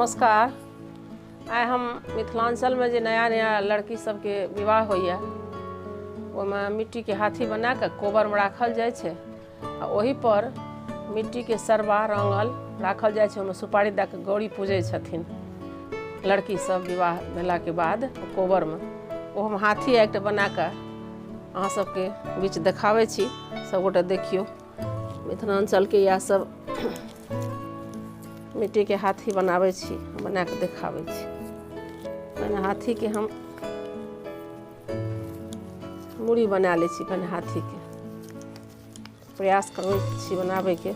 नमस्कार। आइ हम मिथिलांचल में जे नया नया लड़की सबके विवाह होइए ओहिमे मिट्टी के हाथी बना के कोबर में राखल जाय छे आ ओही पर मिट्टी के सरबा रंगल राखल जाय छे। ओहिमे सुपारी दे के गौरी पूजे छथिन लड़की सब विवाह भेला के बाद कोबर में। ओ हम हाथी एकटा बना के अहाँ सबके बीच देखाबै छी, सबगोटे देखियो। मिथिलांचल के इएह सब मिट्टी के हाथी बनाबै छी, बना के देखाबै छी। पहले हाथी के हम मूड़ी बना लै छी। पहले हाथी के प्रयास करै छी बनाबै के।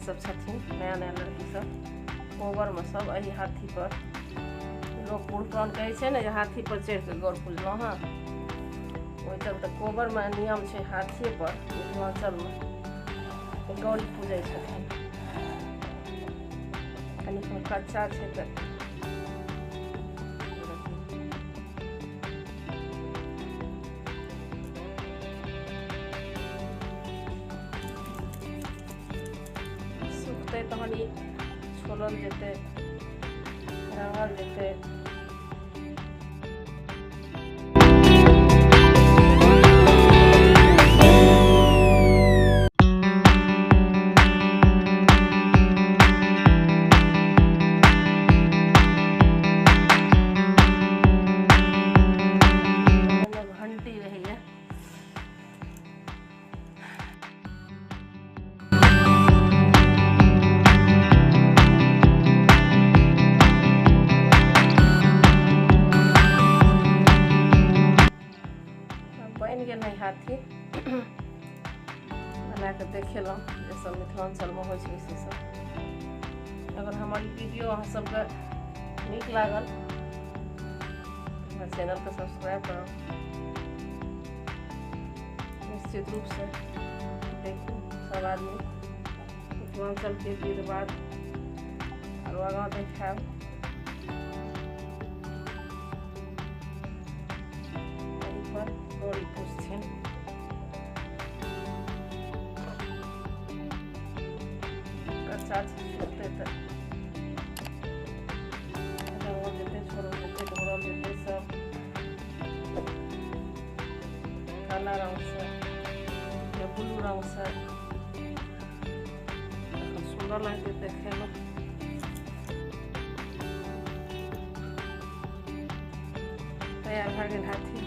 सब छथिन नया नया लड़की सब कोबर में सब एही हाथी पर लोग पुरकान कहै छै ने जे हाथी पर चढ़ि के गौर पूजलहुँ हँ ओहि चलते कोबर में नियम छै हाथी पर मिथिलांचल में गौरी पूजै छथिन। कनि कच्चा छै तऽ सुखतै तहन ई छोड़ल जेतै रंगल जेतै। घंटी रही बन गेल नहीं हाथी बना के देखेलहुँ जे सब मिथिलांचल में हो से सब। अगर हमारी वीडियो अहाँ सबके नीक लागल हमारे चैनल को सब्सक्राइब करो, निश्चित रूप से देखू सब आदमी मिथिलांचल के विधि रिवाज और आगाँ देखायब। गौरी पूजथिन कच्चा सुखतै तऽ रंगल जेतै छोड़ल जेतै घोरल जेतै सब काला रंग से या ब्लू रंग से सुंदर लगतै देखे में। तैयार भऽ गेल हाथी।